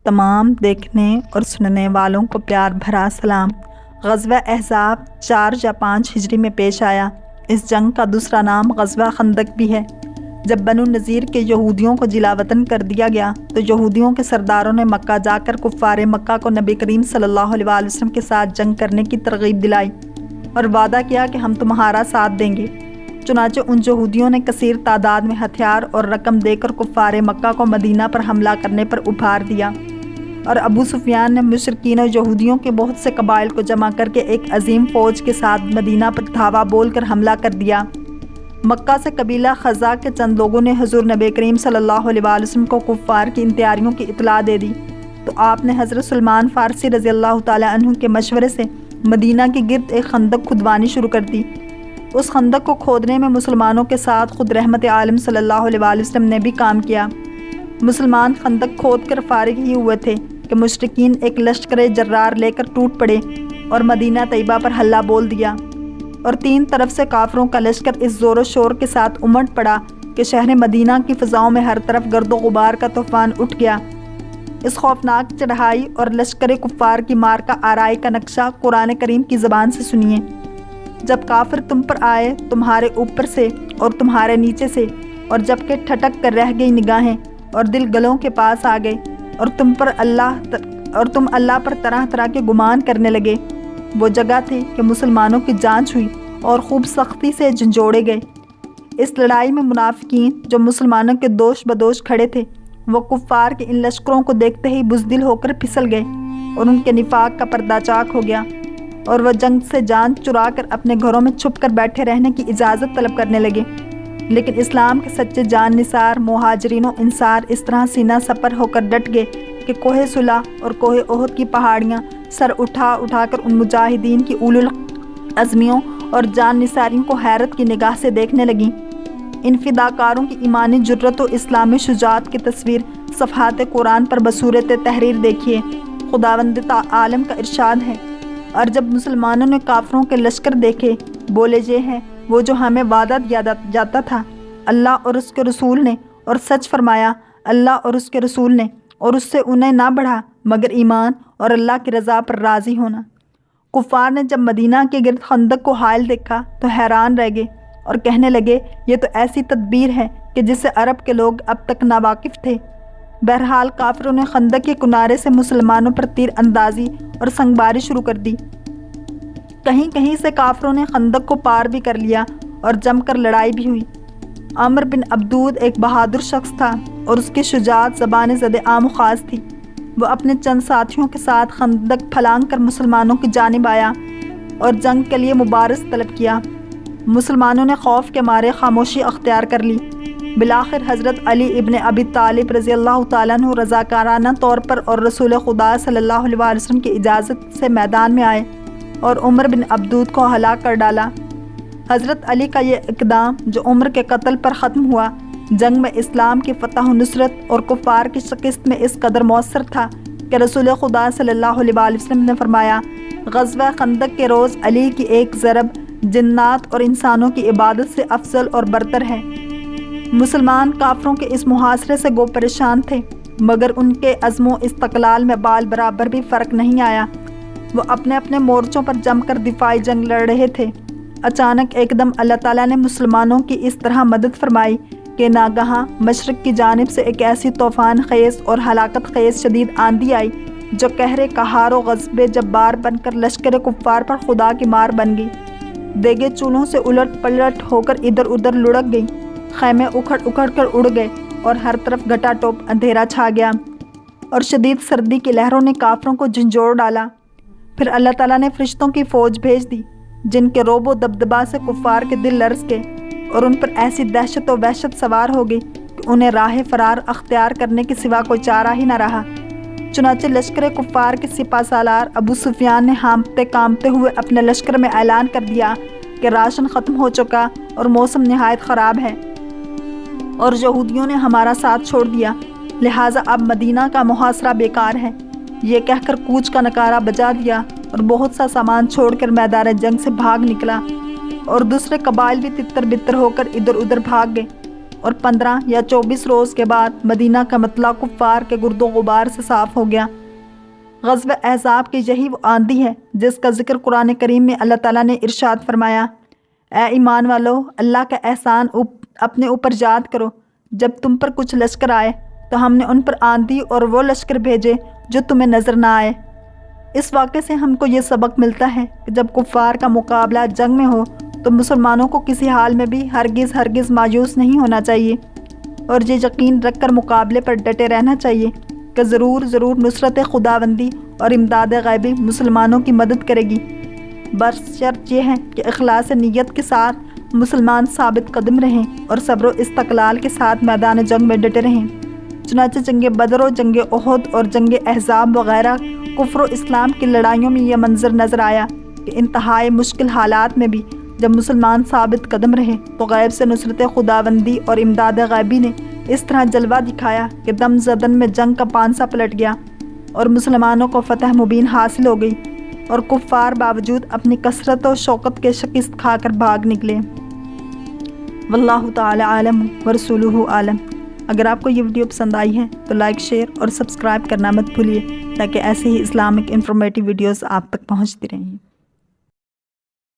تمام دیکھنے اور سننے والوں کو پیار بھرا سلام۔ غزوہ احزاب 4 یا 5 ہجری میں پیش آیا۔ اس جنگ کا دوسرا نام غزوہ خندق بھی ہے۔ جب بنو نذیر کے یہودیوں کو جلا وطن کر دیا گیا تو یہودیوں کے سرداروں نے مکہ جا کر کفار مکہ کو نبی کریم صلی اللہ علیہ وسلم کے ساتھ جنگ کرنے کی ترغیب دلائی اور وعدہ کیا کہ ہم تمہارا ساتھ دیں گے۔ چنانچہ ان یہودیوں نے کثیر تعداد میں ہتھیار اور رقم دے کر کفار مکہ کو مدینہ پر حملہ کرنے پر ابھار دیا، اور ابو سفیان نے مشرکین اور یہودیوں کے بہت سے قبائل کو جمع کر کے ایک عظیم فوج کے ساتھ مدینہ پر دھاوا بول کر حملہ کر دیا۔ مکہ سے قبیلہ خزاع کے چند لوگوں نے حضور نبی کریم صلی اللہ علیہ وسلم کو کفار کی ان تیاریوں کی اطلاع دے دی تو آپ نے حضرت سلمان فارسی رضی اللہ تعالیٰ عنہ کے مشورے سے مدینہ کے گرد ایک خندق کھدوانی شروع کر دی۔ اس خندق کو کھودنے میں مسلمانوں کے ساتھ خود رحمت عالم صلی اللہ علیہ وسلم نے بھی کام کیا۔ مسلمان خندق کھود کر فارغ ہی ہوئے تھے کہ مشرکین ایک لشکر جرار لے کر ٹوٹ پڑے اور مدینہ طیبہ پر حلہ بول دیا، اور 3 طرف سے کافروں کا لشکر اس زور و شور کے ساتھ امٹ پڑا کہ شہر مدینہ کی فضاؤں میں ہر طرف گرد و غبار کا طوفان اٹھ گیا۔ اس خوفناک چڑھائی اور لشکر کفار کی مار کا آرائی کا نقشہ قرآن کریم کی زبان سے سنیے۔ جب کافر تم پر آئے تمہارے اوپر سے اور تمہارے نیچے سے، اور جب کہ ٹھٹک کر رہ گئی نگاہیں اور دل گلوں کے پاس آ گئے، اور تم اللہ پر طرح طرح کے گمان کرنے لگے، وہ جگہ تھی کہ مسلمانوں کی جانچ ہوئی اور خوب سختی سے جھنجھوڑے گئے۔ اس لڑائی میں منافقین جو مسلمانوں کے دوش بدوش کھڑے تھے، وہ کفار کے ان لشکروں کو دیکھتے ہی بزدل ہو کر پھسل گئے اور ان کے نفاق کا پردہ چاک ہو گیا، اور وہ جنگ سے جان چرا کر اپنے گھروں میں چھپ کر بیٹھے رہنے کی اجازت طلب کرنے لگے۔ لیکن اسلام کے سچے جان نثار مہاجرین و انصار اس طرح سینہ سپر ہو کر ڈٹ گئے کہ کوہ صلح اور کوہ احد کی پہاڑیاں سر اٹھا اٹھا کر ان مجاہدین کی اولو العزمیوں اور جان نثاریوں کو حیرت کی نگاہ سے دیکھنے لگیں۔ ان فداکاروں کی ایمانی جرت و اسلامی شجاعت کی تصویر صفحات قرآن پر بصورت تحریر دیکھیے۔ خداوند عالم کا ارشاد ہے، اور جب مسلمانوں نے کافروں کے لشکر دیکھے بولے یہ ہیں وہ جو ہمیں وعدہ دیا جاتا تھا، اللہ اور اس کے رسول نے، اور سچ فرمایا اللہ اور اس کے رسول نے، اور اس سے انہیں نہ بڑھا مگر ایمان اور اللہ کی رضا پر راضی ہونا۔ کفار نے جب مدینہ کے گرد خندق کو حائل دیکھا تو حیران رہ گئے اور کہنے لگے یہ تو ایسی تدبیر ہے کہ جس سے عرب کے لوگ اب تک ناواقف تھے۔ بہرحال کافروں نے خندق کے کنارے سے مسلمانوں پر تیر اندازی اور سنگباری شروع کر دی۔ کہیں کہیں سے کافروں نے خندق کو پار بھی کر لیا اور جم کر لڑائی بھی ہوئی۔ عمر بن عبدود ایک بہادر شخص تھا اور اس کی شجاعت زبان زد عام و خاص تھی۔ وہ اپنے چند ساتھیوں کے ساتھ خندق پھلانگ کر مسلمانوں کی جانب آیا اور جنگ کے لیے مبارز طلب کیا۔ مسلمانوں نے خوف کے مارے خاموشی اختیار کر لی۔ بالآخر حضرت علی ابن ابی طالب رضی اللہ تعالیٰ عنہ رضاکارانہ طور پر اور رسول خدا صلی اللہ علیہ وسلم کی اجازت سے میدان میں آئے اور عمر بن عبدود کو ہلاک کر ڈالا۔ حضرت علی کا یہ اقدام جو عمر کے قتل پر ختم ہوا، جنگ میں اسلام کی فتح و نصرت اور کفار کی شکست میں اس قدر مؤثر تھا کہ رسول خدا صلی اللہ علیہ وسلم نے فرمایا، غزوہ خندق کے روز علی کی ایک ضرب جنات اور انسانوں کی عبادت سے افضل اور برتر ہے۔ مسلمان کافروں کے اس محاصرے سے گو پریشان تھے، مگر ان کے عزم و استقلال میں بال برابر بھی فرق نہیں آیا۔ وہ اپنے اپنے مورچوں پر جم کر دفاعی جنگ لڑ رہے تھے۔ اچانک ایک دم اللہ تعالیٰ نے مسلمانوں کی اس طرح مدد فرمائی کہ ناگہاں مشرق کی جانب سے ایک ایسی طوفان خیز اور ہلاکت خیز شدید آندھی آئی جو قہر قہار و غضب جبار بن کر لشکر کفار پر خدا کی مار بن گئی۔ دیگے چولہوں سے الٹ پلٹ ہو کر ادھر ادھر لڑک گئی، خیمے اکھڑ اکھڑ کر اڑ گئے اور ہر طرف گھٹا ٹوپ اندھیرا چھا گیا، اور شدید سردی کی لہروں نے کافروں کو جھنجھوڑ ڈالا۔ پھر اللہ تعالیٰ نے فرشتوں کی فوج بھیج دی جن کے روب و دبدبا سے کفار کے دل لرز گئے اور ان پر ایسی دہشت و وحشت سوار ہو گئی کہ انہیں راہ فرار اختیار کرنے کے سوا کوئی چارہ ہی نہ رہا۔ چنانچہ لشکر کفار کے سپہ سالار ابو سفیان نے ہانپتے کانپتے ہوئے اپنے لشکر میں اعلان کر دیا کہ راشن ختم ہو چکا اور موسم نہایت خراب ہے اور یہودیوں نے ہمارا ساتھ چھوڑ دیا، لہٰذا اب مدینہ کا محاصرہ بیکار ہے۔ یہ کہہ کر کوچ کا نکارہ بجا دیا اور بہت سا سامان چھوڑ کر میدان جنگ سے بھاگ نکلا، اور دوسرے قبائل بھی تتر بتر ہو کر ادھر ادھر بھاگ گئے۔ اور 15 یا 24 روز کے بعد مدینہ کا مطلع کفار کے گرد و غبار سے صاف ہو گیا۔ غزوہ احزاب کی یہی وہ آندھی ہے جس کا ذکر قرآن کریم میں اللہ تعالیٰ نے ارشاد فرمایا، اے ایمان والو، اللہ کا احسان اپنے اوپر یاد کرو۔ جب تم پر کچھ لشکر آئے تو ہم نے ان پر آندھی اور وہ لشکر بھیجے جو تمہیں نظر نہ آئے۔ اس واقعے سے ہم کو یہ سبق ملتا ہے کہ جب کفار کا مقابلہ جنگ میں ہو تو مسلمانوں کو کسی حال میں بھی ہرگز مایوس نہیں ہونا چاہیے اور یہ یقین رکھ کر مقابلے پر ڈٹے رہنا چاہیے کہ ضرور نصرت خداوندی اور امداد غیبی مسلمانوں کی مدد کرے گی، بشرط یہ ہے کہ اخلاص نیت کے ساتھ مسلمان ثابت قدم رہیں اور صبر و استقلال کے ساتھ میدان جنگ میں ڈٹے رہیں۔ چنانچہ جنگ بدر و جنگ احد اور جنگ احزاب وغیرہ کفر و اسلام کی لڑائیوں میں یہ منظر نظر آیا کہ انتہائی مشکل حالات میں بھی جب مسلمان ثابت قدم رہے تو غیب سے نصرت خداوندی اور امداد غیبی نے اس طرح جلوہ دکھایا کہ دم زدن میں جنگ کا پانسا پلٹ گیا اور مسلمانوں کو فتح مبین حاصل ہو گئی اور کفار باوجود اپنی کثرت و شوکت کے شکست کھا کر بھاگ نکلے۔ واللہ تعالی عالم ورسولہ عالم۔ اگر آپ کو یہ ویڈیو پسند آئی ہے تو لائک، شیئر اور سبسکرائب کرنا مت بھولیے تاکہ ایسے ہی اسلامک انفارمیٹیو ویڈیوز آپ تک پہنچتی رہیں۔